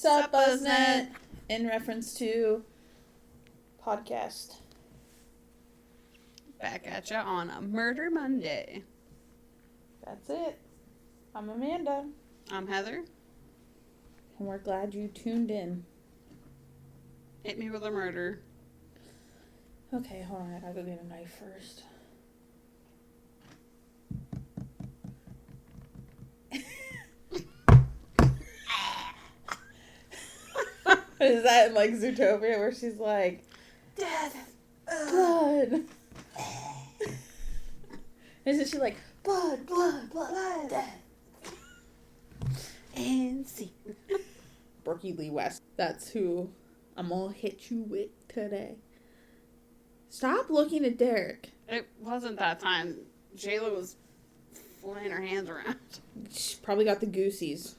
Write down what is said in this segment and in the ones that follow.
Sup, Buzznet? In reference to podcast. Back at ya on a Murder Monday. That's it. I'm Amanda. I'm Heather. And we're glad you tuned in. Hit me with a murder. Okay, hold on. I gotta go get a knife first. Is that in, like, Zootopia where she's like, Dad, blood. Isn't she like, blood, Dad. And see. Brookey Lee West. That's who I'm gonna hit you with today. Stop looking at Derek. It wasn't that time. Jayla was flying her hands around. She probably got the goosies.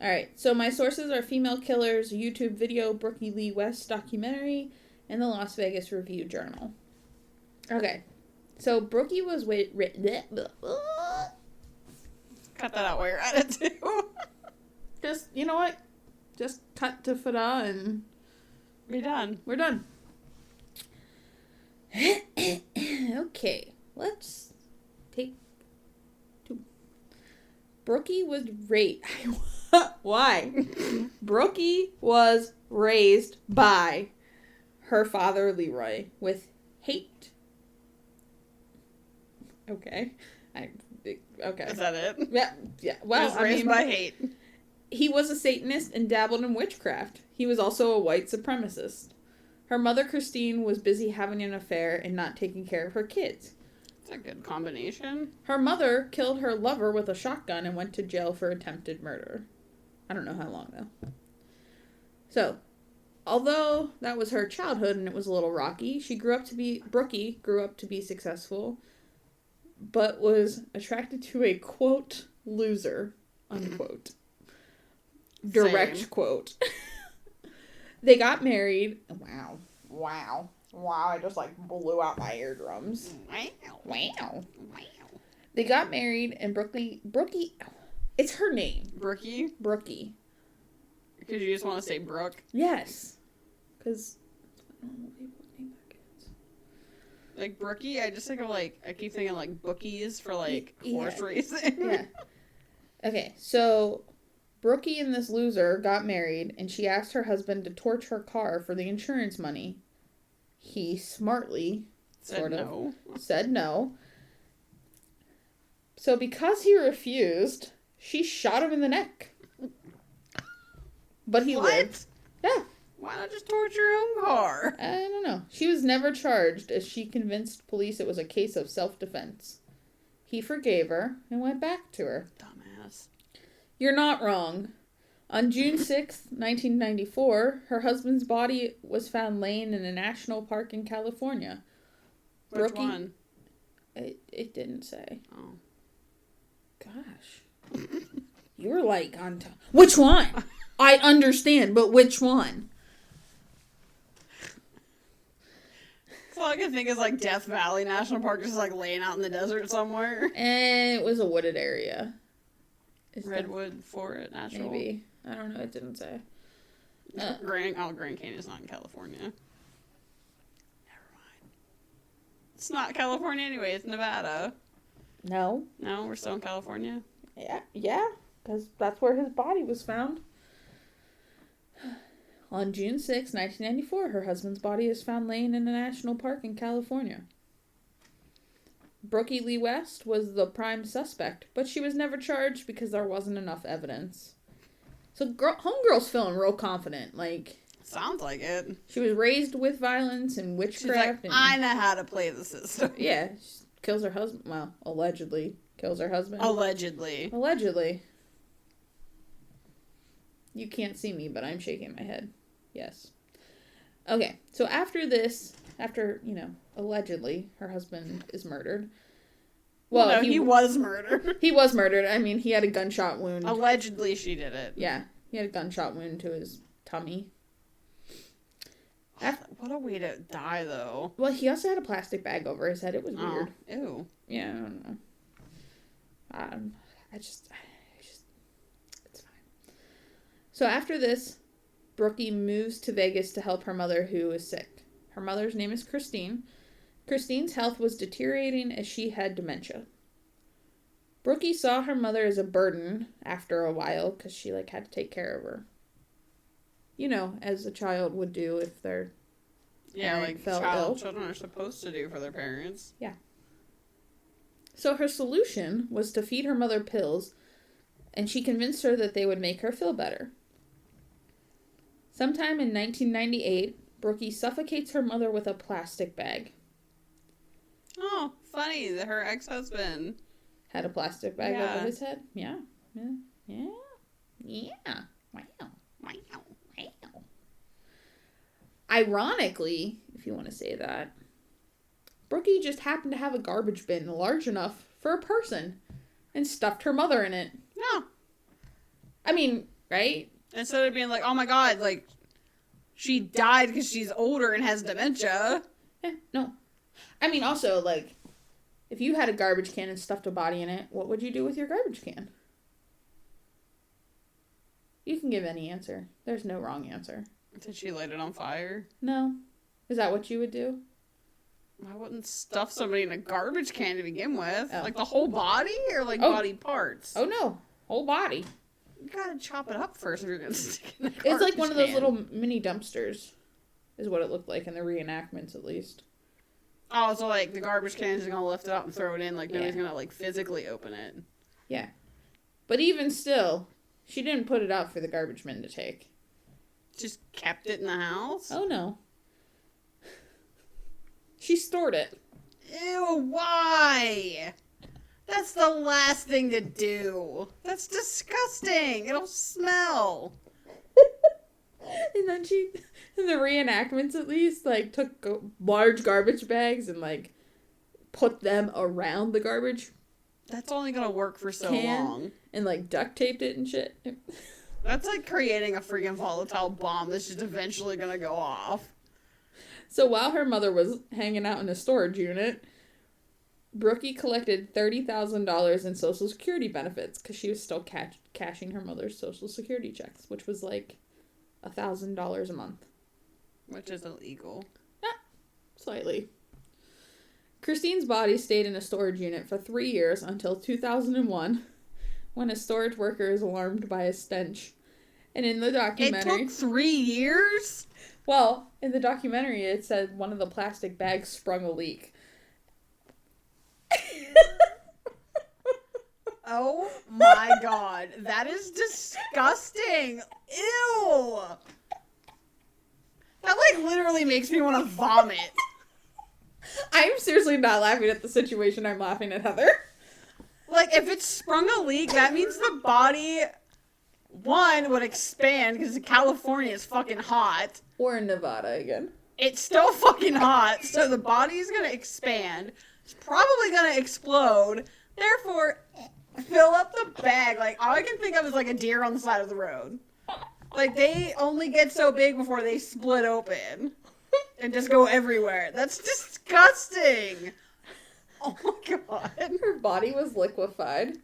Alright, so my sources are Female Killers, YouTube video, Brookey Lee West documentary, and the Las Vegas Review Journal. Okay, so Brookey was Cut that out while you're at it, too. Just, you know what? Just cut to fada and... We're done. We're done. Okay, let's take two. Brookey was raised... Why? Brookey was raised by her father, Leroy, with hate. Okay. Okay. Is that it? Yeah. Well, he was raised by hate. He was a Satanist and dabbled in witchcraft. He was also a white supremacist. Her mother, Christine, was busy having an affair and not taking care of her kids. That's a good combination. Her mother killed her lover with a shotgun and went to jail for attempted murder. I don't know how long, though. So, although that was her childhood and it was a little rocky, Brookey grew up to be successful, but was attracted to a, quote, loser, unquote. Direct Same. Quote. They got married. Wow. I just, like, blew out my eardrums. Wow. They got married, and Brookey, it's her name. Brookey? Brookey. Because you just want to say Brooke? Yes. Because I don't know what people name their kids. Like, Brookie, I just think of, like, I keep thinking, like, bookies for, like, Yeah. horse racing. Yeah. Okay, so Brookey and this loser got married, and she asked her husband to torch her car for the insurance money. He smartly, said no. So because he refused, she shot him in the neck. But he lived. Yeah. Why not just torch your own car? I don't know. She was never charged, as she convinced police it was a case of self-defense. He forgave her and went back to her. Dumbass. You're not wrong. On June 6th, 1994, her husband's body was found laying in a national park in California. Which one? It didn't say. Oh. Gosh. You were like on top. Which one? I understand, but which one? So all I can think is like Death Valley National Park, just like laying out in the desert somewhere. And it was a wooded area. Redwood Forest National. Maybe. I don't know. It didn't say. Grand Canyon's not in California. Never mind. It's not California anyway. It's Nevada. No. No, we're still in California. Yeah, because that's where his body was found. On June 6, 1994, her husband's body is found laying in a national park in California. Brookey Lee West was the prime suspect, but she was never charged because there wasn't enough evidence. So homegirl's feeling real confident. Like, sounds like it. She was raised with violence and witchcraft. She's like, I know how to play the system. Yeah, she kills her husband. Well, allegedly kills her husband. Allegedly. You can't see me, but I'm shaking my head. Yes. Okay, so after, allegedly, her husband is murdered. Well, no, he was murdered. He was murdered. I mean, he had a gunshot wound. Allegedly, she did it. Yeah, he had a gunshot wound to his tummy. What a way to die, though. Well, he also had a plastic bag over his head. It was weird. Ew. Yeah, I don't know. I just, it's fine. So after this, Brookey moves to Vegas to help her mother, who is sick. Her mother's name is Christine. Christine's health was deteriorating as she had dementia. Brookey saw her mother as a burden after a while because she had to take care of her. You know, as a child would do if their parent fell ill. Children are supposed to do for their parents. Yeah. So her solution was to feed her mother pills, and she convinced her that they would make her feel better. Sometime in 1998, Brookey suffocates her mother with a plastic bag. Oh, funny that her ex-husband had a plastic bag over his head. Yeah. Wow. Ironically, if you want to say that, Brookey just happened to have a garbage bin large enough for a person and stuffed her mother in it. No. I mean, right? Instead of being like, oh my god, she died because she's older and has dementia. Yeah, no. I mean, also, if you had a garbage can and stuffed a body in it, what would you do with your garbage can? You can give any answer. There's no wrong answer. Did she light it on fire? No. Is that what you would do? I wouldn't stuff somebody in a garbage can to begin with. Oh. The whole body or body parts? Oh no. Whole body. You gotta chop it up first if you're gonna stick it in a garbage It's like one of those can. little mini dumpsters, is what it looked like in the reenactments, at least. Oh, so the garbage can is gonna lift it up and throw it in, nobody's gonna physically open it. Yeah. But even still, she didn't put it out for the garbage men to take. Just kept it in the house? Oh no. She stored it. Ew, why? That's the last thing to do. That's disgusting. It'll smell. And then she, in the reenactments at least, took large garbage bags and, put them around the garbage That's only gonna work for so can long. and, duct taped it and shit. That's like creating a freaking volatile bomb that's just eventually gonna go off. So while her mother was hanging out in a storage unit, Brookey collected $30,000 in Social Security benefits because she was still cashing her mother's Social Security checks, which was $1,000 a month. Which is illegal. Yeah, slightly. Christine's body stayed in a storage unit for 3 years until 2001, when a storage worker is alarmed by a stench. And in the documentary... It took 3 years? Well, in the documentary, it said one of the plastic bags sprung a leak. Oh my god. That is disgusting. Ew. That literally makes me want to vomit. I'm seriously not laughing at the situation. I'm laughing at Heather. If it sprung a leak, that means the body, one, would expand because California is fucking hot. Or in Nevada again. It's still fucking hot, so the body's gonna expand. It's probably gonna explode. Therefore, fill up the bag. All I can think of is a deer on the side of the road. They only get so big before they split open and just go everywhere. That's disgusting. Oh my god. Her body was liquefied.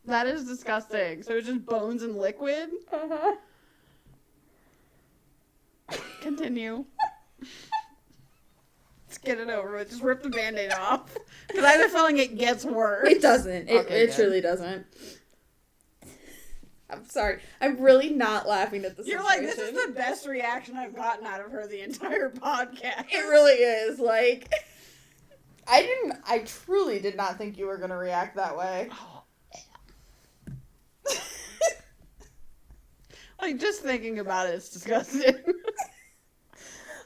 That is disgusting. So it's just bones and liquid? Uh-huh. Continue. Let's get it over with. Just rip the Band-Aid off. Because I have a feeling it gets worse. It doesn't. It Okay, truly doesn't. I'm sorry. I'm really not laughing at the You're situation. this is the best reaction I've gotten out of her the entire podcast. It really is. I truly did not think you were going to react that way. Just thinking about it, it's disgusting.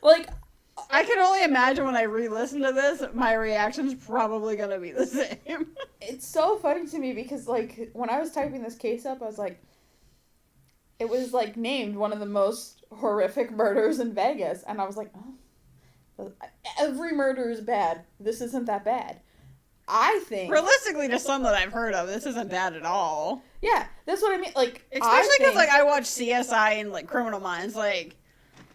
I can only imagine when I re-listen to this, my reaction's probably gonna be the same. It's so funny to me because, when I was typing this case up, I was it was, named one of the most horrific murders in Vegas. And I was oh, every murder is bad. This isn't that bad. I think... Realistically, to some that I've heard of, this isn't bad at all. Yeah, that's what I mean. Especially because, I watch CSI and, Criminal Minds,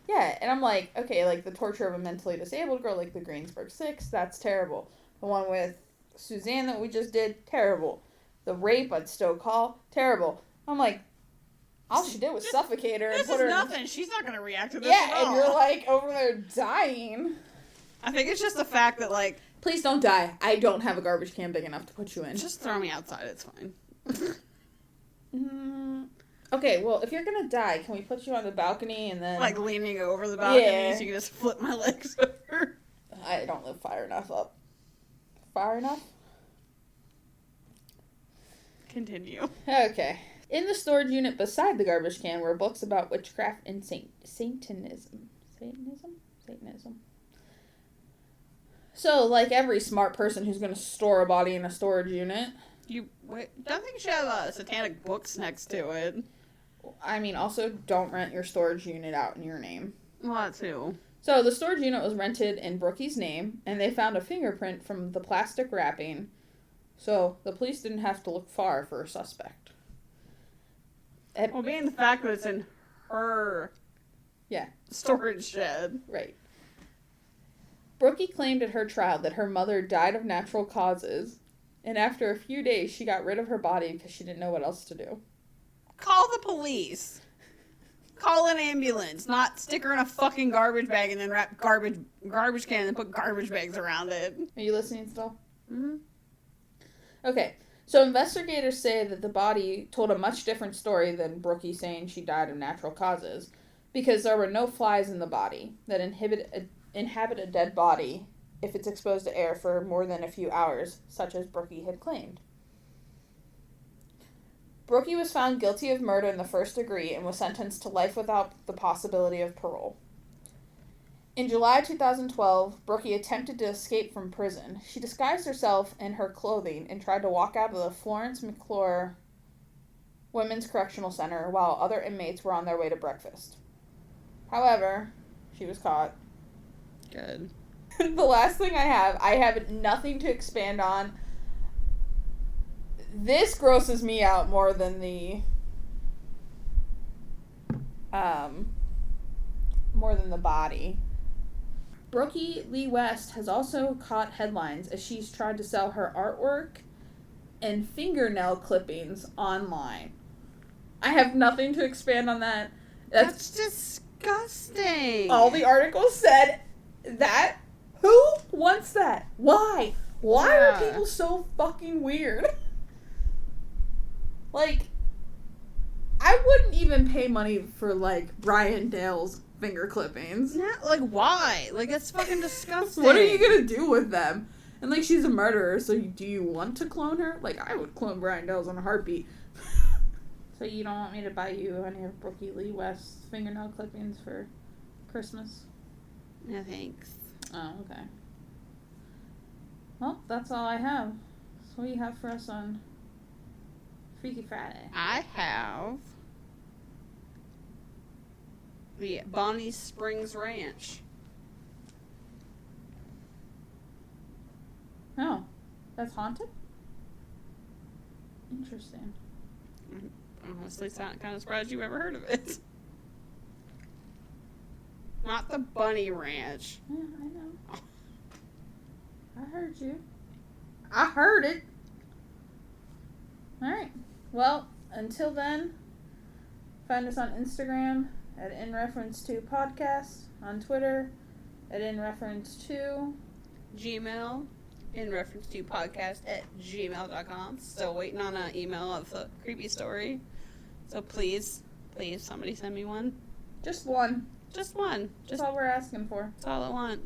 Yeah, and I'm okay, the torture of a mentally disabled girl, the Greensburg Six, that's terrible. The one with Suzanne that we just did, terrible. The rape at Stoke Hall, terrible. I'm like, all she did was suffocate her and This put is her nothing. She's not going to react to this Yeah, at all. and you're like over there dying. I think it's just the fact that, like... Please don't die. I don't have a garbage can big enough to put you in. Just throw me outside. It's fine. Okay, well, if you're gonna die, can we put you on the balcony and then... Like, leaning over the balcony Yeah. so you can just flip my legs over. I don't live far enough up. Far enough? Continue. Okay. In the storage unit beside the garbage can were books about witchcraft and Satanism. Satanism. So, like every smart person who's going to store a body in a storage unit... Don't think you should have satanic books next to it. I mean, also, don't rent your storage unit out in your name. Well, that too. So, the storage unit was rented in Brookey's name, and they found a fingerprint from the plastic wrapping, so the police didn't have to look far for a suspect. Well, being the fact that it's in her storage shed. Right. Brookey claimed at her trial that her mother died of natural causes, and after a few days, she got rid of her body because she didn't know what else to do. Call the police. Call an ambulance. Not stick her in a fucking garbage bag and then wrap garbage can and put garbage bags around it. Are you listening still? Mm-hmm. Okay. So investigators say that the body told a much different story than Brookey saying she died of natural causes, because there were no flies in the body that inhabit a dead body if it's exposed to air for more than a few hours, such as Brookey had claimed. Brookey was found guilty of murder in the first degree and was sentenced to life without the possibility of parole. In July 2012, Brookey attempted to escape from prison. She disguised herself in her clothing and tried to walk out of the Florence McClure Women's Correctional Center while other inmates were on their way to breakfast. However, she was caught. Good. The last thing I have nothing to expand on. This grosses me out more than the body. Brookey Lee West has also caught headlines as she's tried to sell her artwork and fingernail clippings online. I have nothing to expand on that. That's disgusting. All the articles said that. Who wants that? Why? Why are people so fucking weird? Like, I wouldn't even pay money for, like, Brian Dale's finger clippings. Not, like, why? Like, it's fucking disgusting. What are you gonna do with them? And, like, she's a murderer, so do you want to clone her? Like, I would clone Brian Dale's on a heartbeat. So you don't want me to buy you any of Brookey Lee West's fingernail clippings for Christmas? No, thanks. Oh, okay. Well, that's all I have. So what do you have for us on Freaky Friday? I have the Bonnie Springs Ranch. Oh, that's haunted? Interesting. Honestly, sound kind of surprised you've ever heard of it. Not the Bunny Ranch. Yeah, I know. I heard you. I heard it. Alright. Well, until then, find us on Instagram at InReference2Podcast, on Twitter at InReference2. Gmail, in reference to podcast at gmail.com. Still waiting on an email of the creepy story. So please, somebody send me one. Just one. Just one. That's all we're asking for. That's all I want.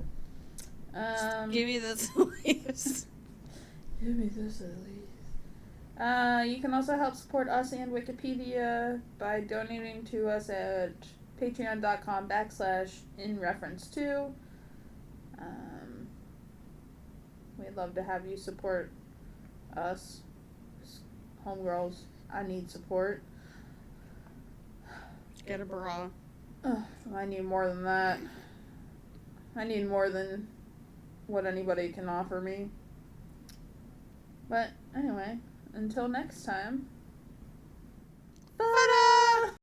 Give me this leaves. Give me this at least. You can also help support us and Wikipedia by donating to us at patreon.com/inreference2. We'd love to have you support us. Homegirls, I need support. Get a bra. I need more than that. I need more than what anybody can offer me. But anyway, until next time.